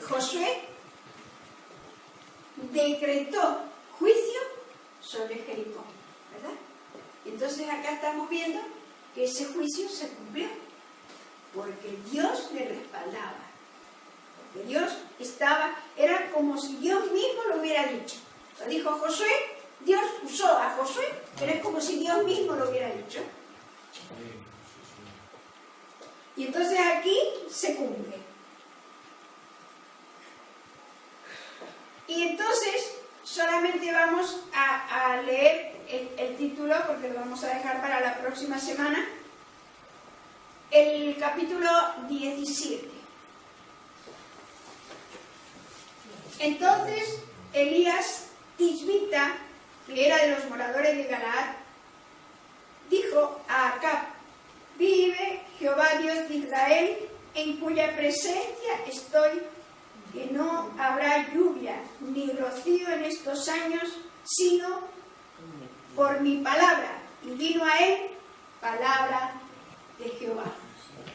Josué decretó juicio sobre Jericó, ¿verdad? Y entonces acá estamos viendo que ese juicio se cumplió, porque Dios le respaldaba, porque Dios era como si Dios mismo lo hubiera dicho. Lo dijo Josué, Dios usó a Josué, pero es como si Dios mismo lo hubiera dicho. Y entonces aquí se cumple. Y entonces solamente vamos a leer el título, porque lo vamos a dejar para la próxima semana, el capítulo 17. Entonces Elías Tisbita, que era de los moradores de Galaad, dijo a Acab: vive Jehová Dios de Israel, en cuya presencia estoy, que no habrá lluvia ni rocío en estos años, sino por mi palabra. Y vino a él palabra de Jehová,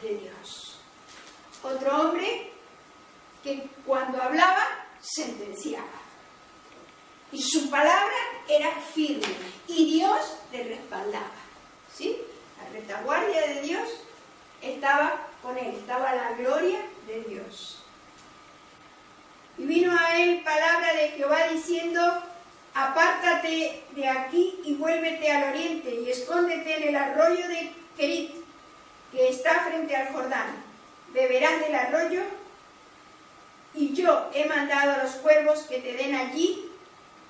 de Dios. Otro hombre que cuando hablaba sentenciaba, y su palabra era firme, y Dios le respaldaba, ¿sí? La retaguardia de Dios estaba con él, estaba la gloria de Dios. Y vino a él palabra de Jehová diciendo: apártate de aquí y vuélvete al oriente, y escóndete en el arroyo de Kerit, que está frente al Jordán. Beberás del arroyo, y yo he mandado a los cuervos que te den allí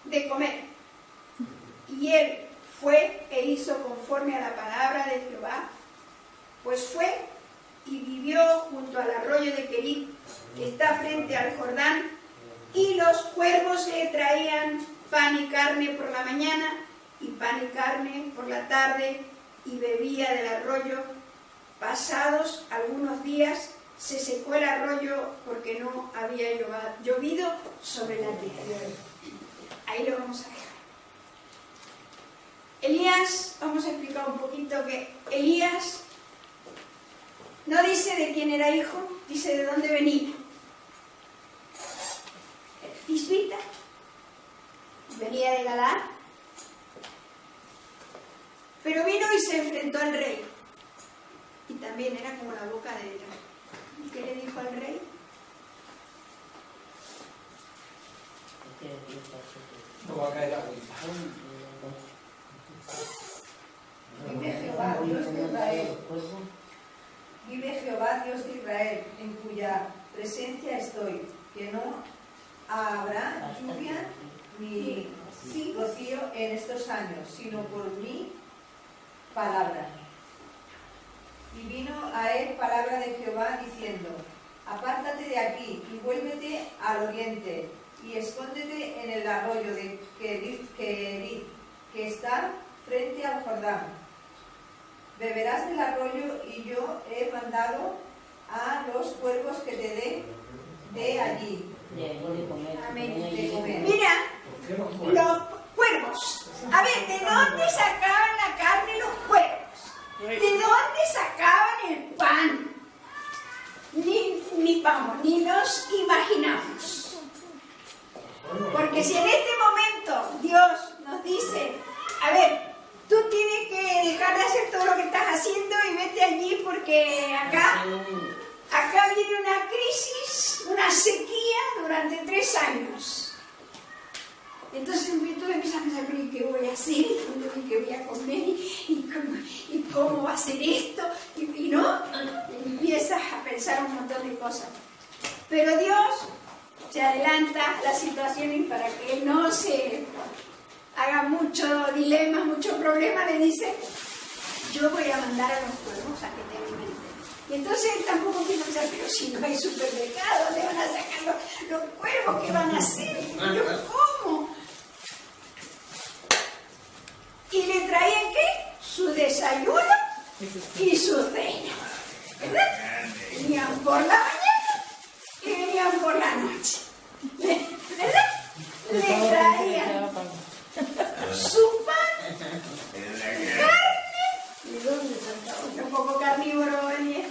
de comer. Y él fue e hizo conforme a la palabra de Jehová, pues fue y vivió junto al arroyo de Kerit, que está frente al Jordán, y los cuervos le traían pan y carne por la mañana, y pan y carne por la tarde, y bebía del arroyo. Pasados algunos días se secó el arroyo, porque no había llovido sobre la tierra. Ahí lo vamos a dejar. Elías, vamos a explicar un poquito que Elías no dice de quién era hijo, dice de dónde venía. El tisbita venía de Galaad, pero vino y se enfrentó al rey, y también era como la boca de Dios. ¿Y qué le dijo al rey? No va a caer agua. Vive Jehová, Dios de Israel. Vive Jehová, Dios de Israel, en cuya presencia estoy, que no habrá lluvia ni rocío en estos años, sino por mi palabra. Y vino a él palabra de Jehová diciendo: apártate de aquí y vuélvete al oriente, y escóndete en el arroyo de Kerit, que está frente al Jordán. Beberás del arroyo, y yo he mandado a los cuervos que te den de allí. Amén. De comer. Mira, los cuervos. A ver, ¿de dónde sacaban la carne los cuervos? ¿De dónde sacaban el pan? Ni nos imaginamos. Porque si en este momento Dios nos dice: a ver, tú tienes que dejar de hacer todo lo que estás haciendo y vete allí, porque acá viene una crisis, una sequía durante 3 años. Entonces tú empiezas a pensar: ¿qué voy a hacer? ¿Qué voy a comer? ¿Y cómo va a ser esto? Y no, empiezas a pensar un montón de cosas. Pero Dios se adelanta a las situaciones para que no se haga mucho dilema, mucho problema. Le dice: yo voy a mandar a los cuervos a que te alimenten. Y entonces él tampoco quiere pensar: pero si no hay supermercado, ¿dónde van a sacar los cuervos? ¿Qué van a hacer? Y yo, ¿cómo? Y le traían ¿qué? Su desayuno y su cena, ¿verdad? Venían por la mañana y venían por la noche, ¿verdad? Le traían su pan, carne, ¿y dónde sacaba? Un poco carnívoro venía,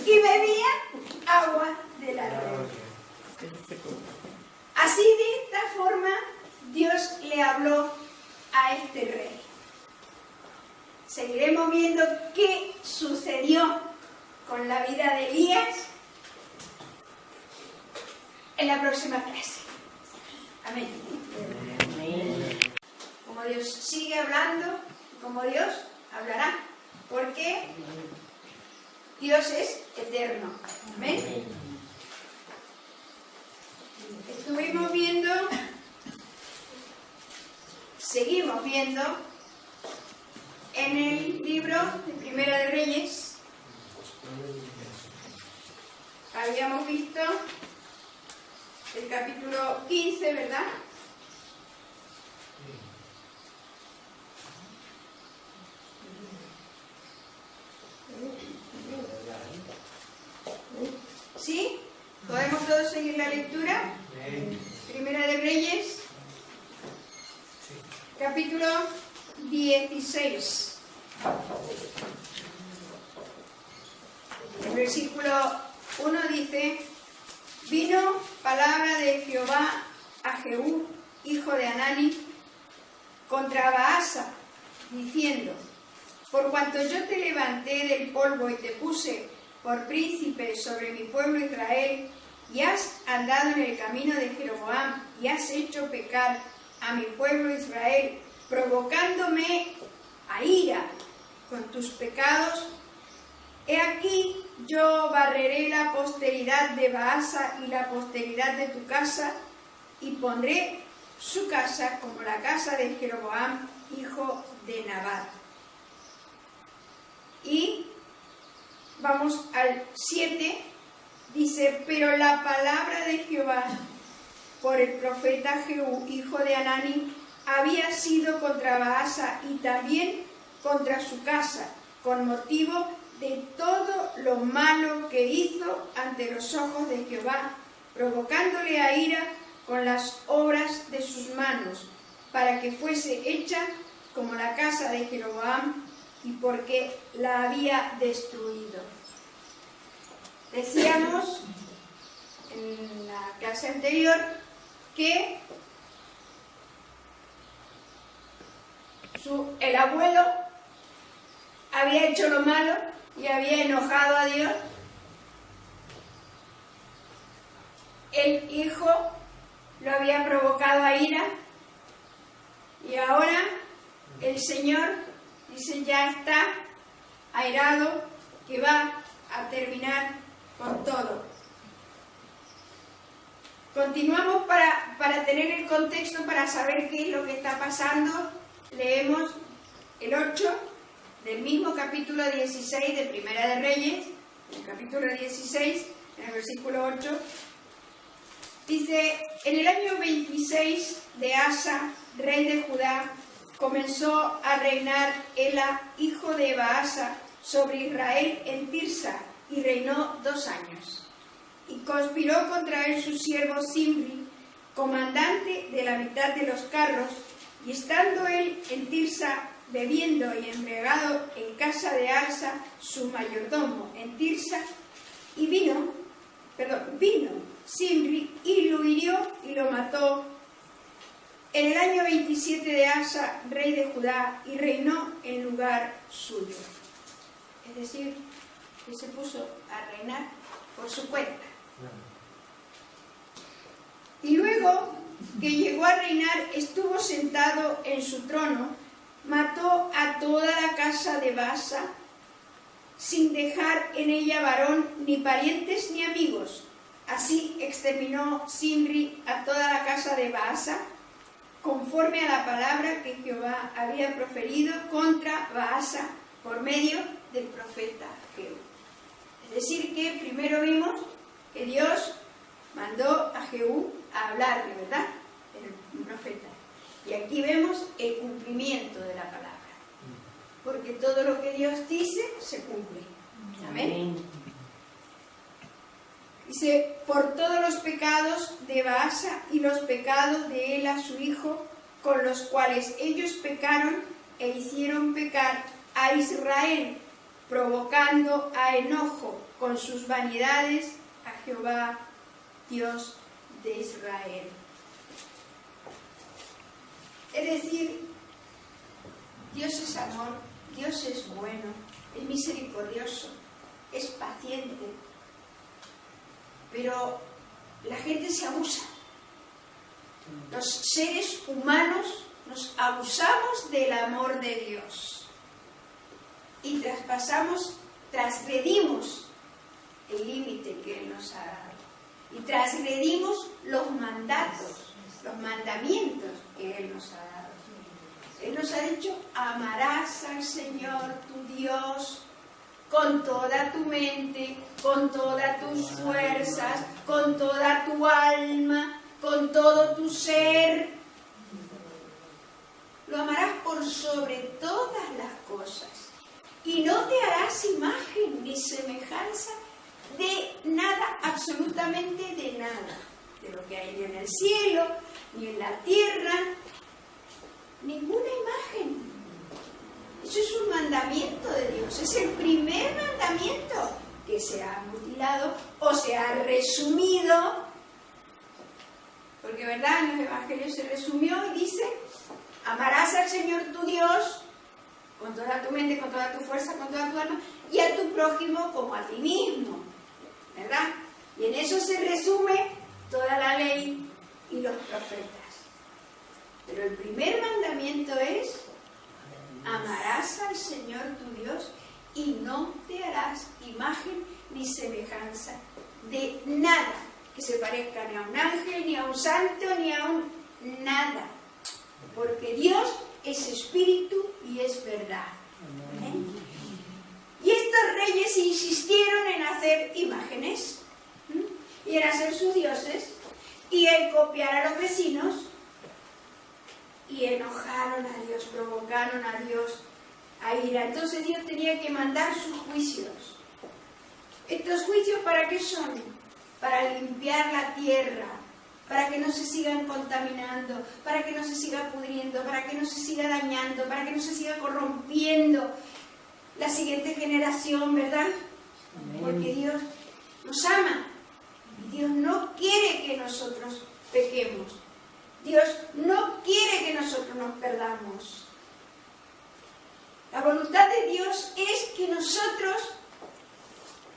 y bebía agua de de la reina. Así, de esta forma, Dios le habló a este rey. Seguiremos viendo qué sucedió con la vida de Elías en la próxima clase. Amén. Como Dios sigue hablando, como Dios hablará, porque Dios es eterno. Amén. Estuvimos viendo, seguimos viendo en el libro de Primera de Reyes. Habíamos visto el capítulo 15, ¿verdad? ¿Sí? ¿Podemos todos seguir la lectura? Primera de Reyes, capítulo 16. El versículo 1 dice: vino palabra de Jehová a Jehú, hijo de Hanani, contra Baasa, diciendo: por cuanto yo te levanté del polvo y te puse por príncipe sobre mi pueblo Israel, y has andado en el camino de Jeroboam, y has hecho pecar a mi pueblo Israel, provocándome a ira con tus pecados, he aquí yo barreré la posteridad de Baasa y la posteridad de tu casa, y pondré su casa como la casa de Jeroboam, hijo de Nabat. Y vamos al 7, dice: pero la palabra de Jehová por el profeta Jehú, hijo de Hanani, había sido contra Baasa y también contra su casa, con motivo de todo lo malo que hizo ante los ojos de Jehová, provocándole a ira con las obras de sus manos, para que fuese hecha como la casa de Jeroboam, y porque la había destruido. Decíamos en la clase anterior que el abuelo había hecho lo malo y había enojado a Dios. El hijo lo había provocado a ira, y ahora el Señor dice: ya está airado, que va a terminar con todo. Continuamos para tener el contexto, para saber qué es lo que está pasando. Leemos el 8 del mismo capítulo 16 de Primera de Reyes, el capítulo 16, en el versículo 8. Dice: en el año 26 de Asa, rey de Judá, comenzó a reinar Ela, hijo de Baasa, sobre Israel en Tirsa, y reinó 2 años. Y conspiró contra él su siervo Zimri, comandante de la mitad de los carros, y estando él en Tirsa, bebiendo y embriagado en casa de Asa, su mayordomo, en Tirsa, y vino Zimri y lo hirió y lo mató en el año 27 de Asa, rey de Judá, y reinó en lugar suyo. Es decir, que se puso a reinar por su cuenta. Y luego que llegó a reinar, estuvo sentado en su trono, mató a toda la casa de Baasa, sin dejar en ella varón, ni parientes ni amigos. Así exterminó Zimri a toda la casa de Baasa, conforme a la palabra que Jehová había proferido contra Baasa por medio del profeta Jehú. Es decir, que primero vimos que Dios mandó a Jehú a hablarle, ¿verdad? El profeta. Y aquí vemos el cumplimiento de la palabra. Porque todo lo que Dios dice se cumple. Amén. Dice: por todos los pecados de Baasa y los pecados de Ela su hijo, con los cuales ellos pecaron e hicieron pecar a Israel, provocando a enojo con sus vanidades a Jehová, Dios de Israel. Es decir, Dios es amor, Dios es bueno, es misericordioso, es paciente, pero la gente se abusa. Los seres humanos nos abusamos del amor de Dios y transgredimos el límite que Él nos ha dado y transgredimos los mandatos, los mandamientos que Él nos ha dado. Él nos ha dicho: amarás al Señor tu Dios con toda tu mente, con todas tus fuerzas, con toda tu alma, con todo tu ser. Lo amarás por sobre todas las cosas y no te harás imagen ni semejanza de nada, absolutamente de nada, de lo que hay ni en el cielo, ni en la tierra, ninguna imagen. Eso es un mandamiento de Dios, es el primer mandamiento que se ha mutilado o se ha resumido, porque verdad, en los evangelios se resumió y dice: amarás al Señor tu Dios con toda tu mente, con toda tu fuerza, con toda tu alma, y a tu prójimo como a ti mismo, ¿verdad? Y en eso se resume toda la ley y los profetas. Pero el primer mandamiento es: amarás al Señor tu Dios y no te harás imagen ni semejanza de nada que se parezca ni a un ángel, ni a un santo, ni a un nada. Porque Dios es espíritu y es verdad. ¿Eh? Y estos reyes insistieron en hacer imágenes y en hacer sus dioses y en copiar a los vecinos, y enojaron a Dios, provocaron a Dios a ira. Entonces Dios tenía que mandar sus juicios. ¿Estos juicios para qué son? Para limpiar la tierra, para que no se sigan contaminando, para que no se siga pudriendo, para que no se siga dañando, para que no se siga corrompiendo la siguiente generación, ¿verdad? Porque Dios nos ama y Dios no quiere que nosotros pequemos. Dios no quiere que nosotros nos perdamos. La voluntad de Dios es que nosotros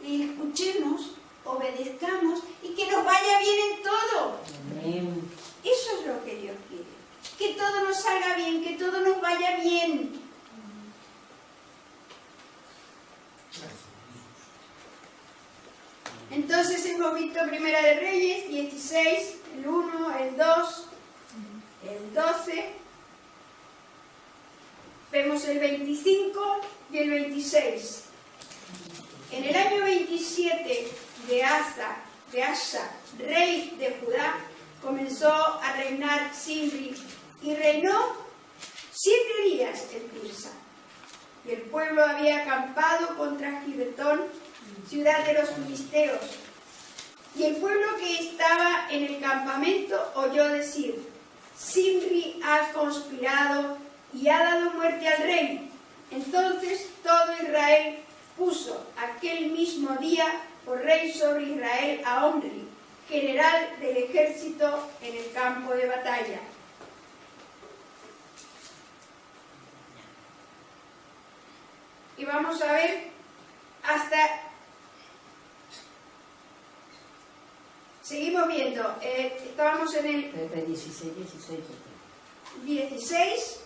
le escuchemos, obedezcamos y que nos vaya bien en todo. Amén. Eso es lo que Dios quiere. Que todo nos salga bien, que todo nos vaya bien. Entonces hemos visto Primera de Reyes 16, el 1, el 2, el 12. Vemos el 25 y el 26. En el año 27 de Asa, rey de Judá, comenzó a reinar Zimri y reinó 7 días en Tirsa. Y el pueblo había acampado contra Gibetón, ciudad de los filisteos. Y el pueblo que estaba en el campamento oyó decir: Zimri ha conspirado y ha dado muerte al rey. Entonces todo Israel puso aquel mismo día por rey sobre Israel a Omri, general del ejército en el campo de batalla. Y vamos a ver hasta... Seguimos viendo, estábamos en el 16. 16.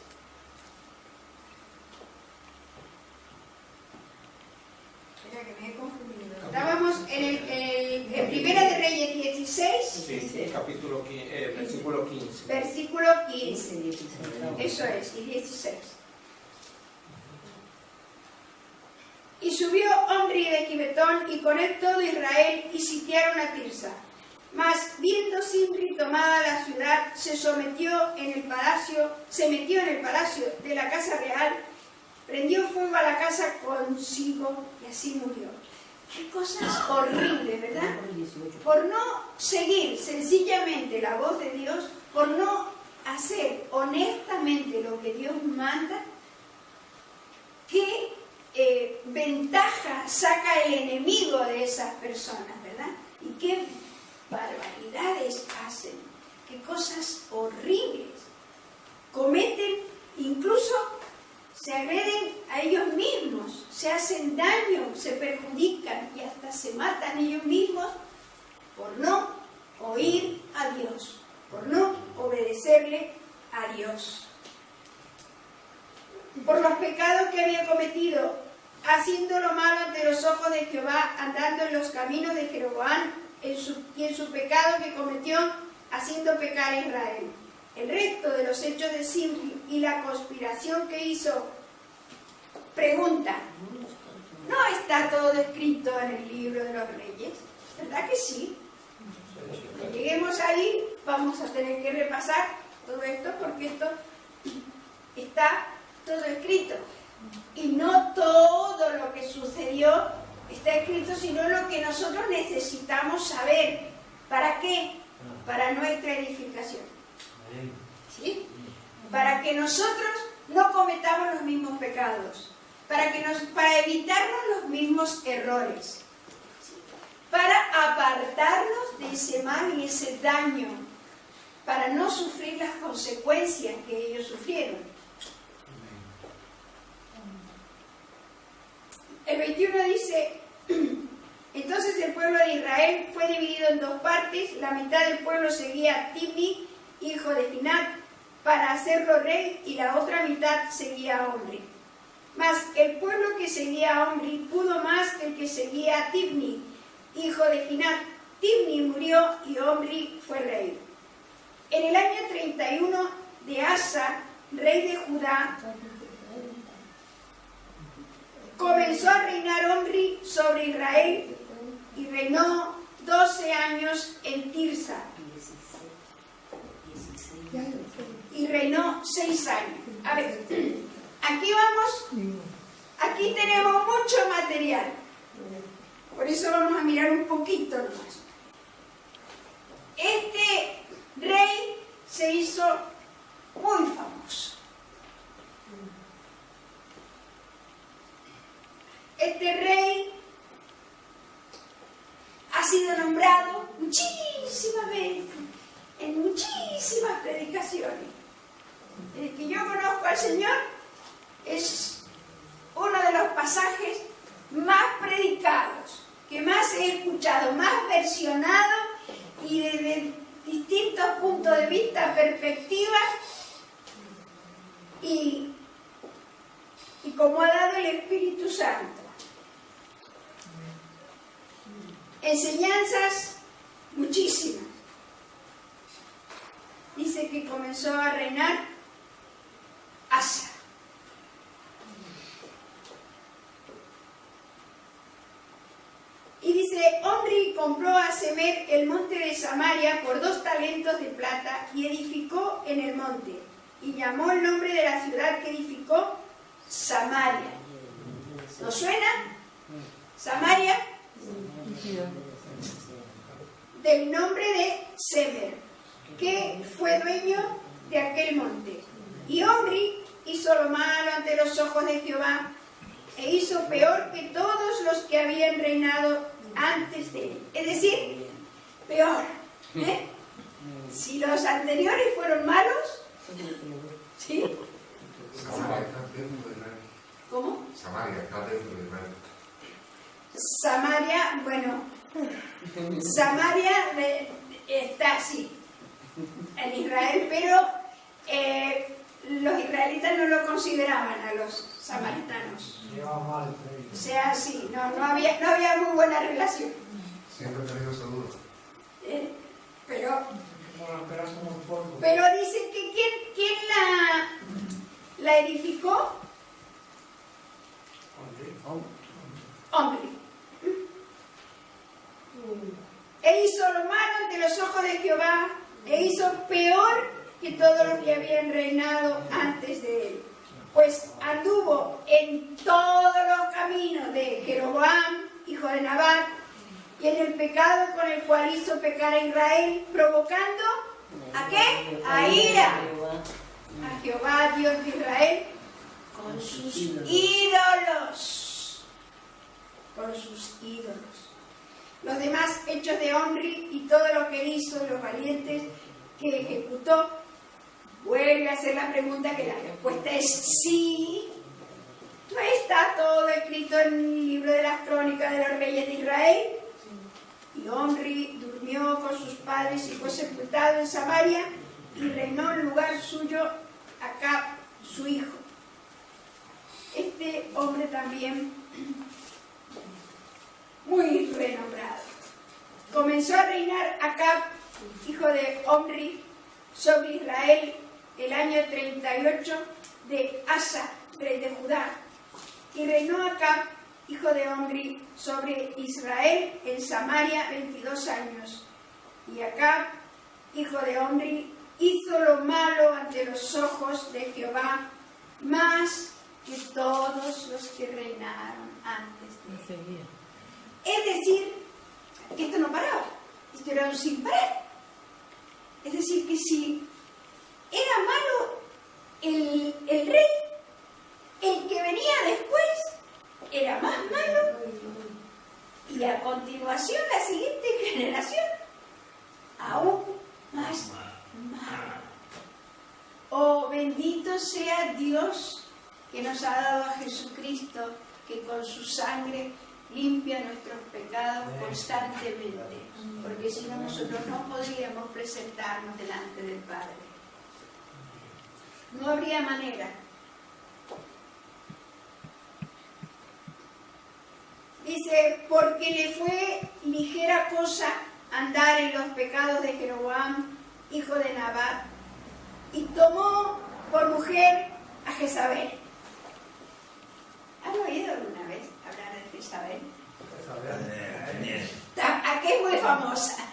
Espera que me he confundido. Estábamos en Primera de Reyes 16. Sí, capítulo 15, versículo 15. Versículo 15. Eso es, y 16. Y subió Omri de Gibetón y con él todo Israel y sitiaron a Tirsa. Mas viendo Zimri tomada la ciudad, se metió en el palacio de la casa real, prendió fuego a la casa consigo y así murió. Qué cosas horribles, ¿verdad? Por no seguir sencillamente la voz de Dios, por no hacer honestamente lo que Dios manda, qué ventaja saca el enemigo de esas personas, ¿verdad? y qué barbaridades hacen, qué cosas horribles cometen, incluso se agreden a ellos mismos, se hacen daño, se perjudican y hasta se matan ellos mismos por no oír a Dios, por no obedecerle a Dios. Por los pecados que había cometido, haciendo lo malo ante los ojos de Jehová, andando en los caminos de Jeroboam, y en su pecado que cometió, haciendo pecar a Israel. El resto de los hechos de Zimri y la conspiración que hizo, pregunta, ¿no está todo escrito en el libro de los reyes? ¿Verdad que sí? Cuando lleguemos ahí, vamos a tener que repasar todo esto, porque esto está todo escrito. Y no todo lo que sucedió está escrito, sino lo que nosotros necesitamos saber. ¿Para qué? Para nuestra edificación. ¿Sí? Para que nosotros no cometamos los mismos pecados, para evitarnos los mismos errores, ¿sí? Para apartarnos de ese mal y ese daño, para no sufrir las consecuencias que ellos sufrieron. El 21 dice: entonces el pueblo de Israel fue dividido en dos partes, la mitad del pueblo seguía a Tibni, hijo de Ginat, para hacerlo rey, y la otra mitad seguía a Omri. Mas el pueblo que seguía a Omri pudo más que el que seguía a Tibni, hijo de Ginat. Tibni murió y Omri fue rey. En el año 31 de Asa, rey de Judá, comenzó a reinar Omri sobre Israel y reinó 12 años en Tirsa. Y reinó 6 años. A ver, aquí vamos, aquí tenemos mucho material. Por eso vamos a mirar un poquito nomás. Este rey se hizo muy famoso. Este rey ha sido nombrado muchísimas veces, en muchísimas predicaciones. Desde que yo conozco al Señor, es uno de los pasajes más predicados, que más he escuchado, más versionado, y desde distintos puntos de vista, perspectivas, y como ha dado el Espíritu Santo. Enseñanzas muchísimas. Dice que comenzó a reinar Asa. Y dice: Omri compró a Semer el monte de Samaria por 2 talentos de plata y edificó en el monte. Y llamó el nombre de la ciudad que edificó Samaria. ¿No suena? Samaria, del nombre de Semer, que fue dueño de aquel monte. Y Omri hizo lo malo ante los ojos de Jehová, e hizo peor que todos los que habían reinado antes de él. Es decir, peor. Si los anteriores fueron malos, ¿sí? Samaria está dentro de Israel. ¿Cómo? Samaria está dentro de Israel. Samaria, bueno, Samaria está así, en Israel, pero los israelitas no lo consideraban a los samaritanos. O sea, sí, no había muy buena relación. Siempre he tenido esa duda. Pero dicen que ¿quién la edificó? Hombre. E hizo lo malo ante los ojos de Jehová, e hizo peor que todos los que habían reinado antes de él. Pues anduvo en todos los caminos de Jeroboam, hijo de Nabat, y en el pecado con el cual hizo pecar a Israel, provocando ¿a qué? A ira a Jehová, Dios de Israel, con sus ídolos. Con sus ídolos. los demás hechos de Omri y todo lo que hizo, los valientes que ejecutó? Vuelve a hacer la pregunta, que la respuesta es sí. Está todo escrito en el libro de las crónicas de los reyes de Israel. Y Omri durmió con sus padres y fue sepultado en Samaria, y reinó en lugar suyo Acab, su hijo. Este hombre también muy renombrado. Comenzó a reinar Acab, hijo de Omri, sobre Israel el año 38 de Asa, rey de Judá. Y reinó Acab, hijo de Omri, sobre Israel en Samaria 22 años. Y Acab, hijo de Omri, hizo lo malo ante los ojos de Jehová, más que todos los que reinaron antes de él. Es decir, que esto no paraba, esto era un sin parar. Es decir, que si era malo el rey, el que venía después era más malo, y a continuación la siguiente generación aún más malo. Oh, bendito sea Dios, que nos ha dado a Jesucristo, que con su sangre limpia nuestros pecados constantemente, porque si no, nosotros no podríamos presentarnos delante del Padre. No habría manera. Dice, porque le fue ligera cosa andar en los pecados de Jeroboam, hijo de Nabat, y tomó por mujer a Jezabel. ¿Han oído alguna vez hablar de Jezabel? ¿A qué es muy famosa?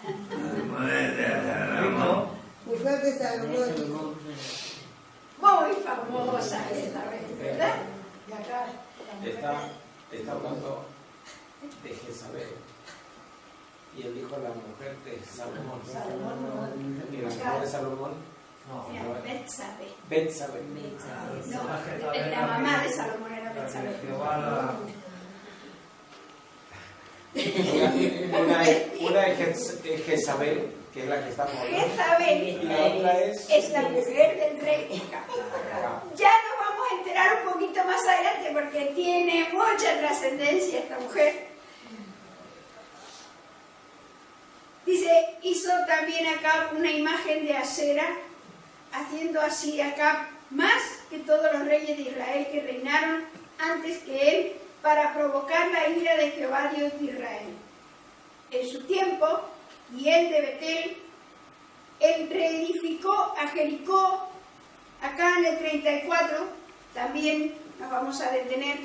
Mujer de Salomón. Muy famosa Jezabel, ¿verdad? Está hablando de Jezabel. Y él dijo la mujer de Salomón. ¿Y la mujer de Salomón? Betsabé. No, la mamá de Salomón era Betsabé. Una es Jezabel, que es la que está por ahí. Jezabel Y la otra es la mujer del rey Acab. Ya nos vamos a enterar un poquito más adelante, porque tiene mucha trascendencia esta mujer. Dice, hizo también Acab una imagen de Asera, haciendo así Acab más que todos los reyes de Israel que reinaron antes que él, para provocar la ira de Jehová Dios de Israel. En su tiempo, y él de Betel, él reedificó a Jericó. Acá en el 34 también nos vamos a detener,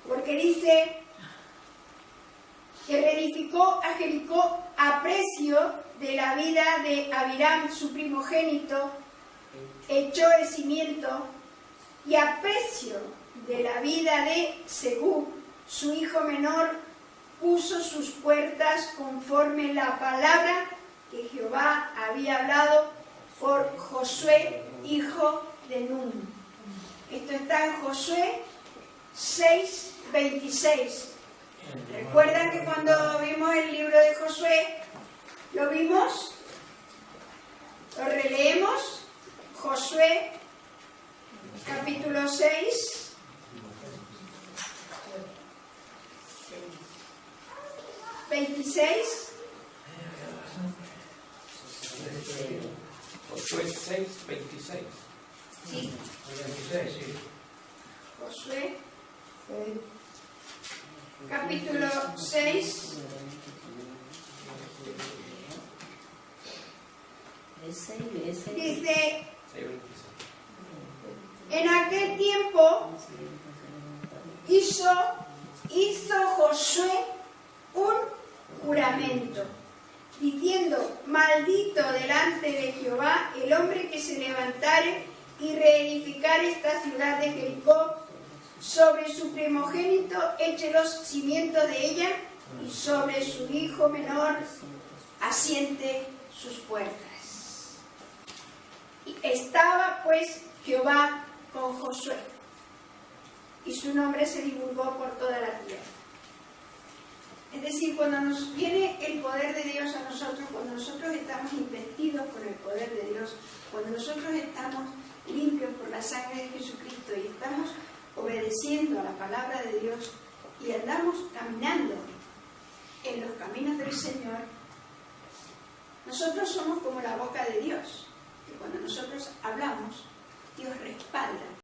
porque dice que reedificó a Jericó a precio de la vida de Abiram, su primogénito, echó el cimiento, y a precio de la vida de Segú, su hijo menor, puso sus puertas conforme la palabra que Jehová había hablado por Josué, hijo de Nun. Esto está en Josué 6:26. ¿Recuerdan que cuando vimos el libro de Josué, lo vimos? Lo releemos. Josué, capítulo 6. ¿26? Josué 6:26. Sí. Josué, capítulo 6. Dice, en aquel tiempo hizo Josué un juramento, diciendo, maldito delante de Jehová el hombre que se levantare y reedificare esta ciudad de Jericó, sobre su primogénito eche los cimientos de ella, y sobre su hijo menor asiente sus puertas. Y estaba pues Jehová con Josué, y su nombre se divulgó por toda la tierra. Es decir, cuando nos viene el poder de Dios a nosotros, cuando nosotros estamos investidos por el poder de Dios, cuando nosotros estamos limpios por la sangre de Jesucristo y estamos obedeciendo a la palabra de Dios y andamos caminando en los caminos del Señor, nosotros somos como la boca de Dios, que cuando nosotros hablamos, Dios respalda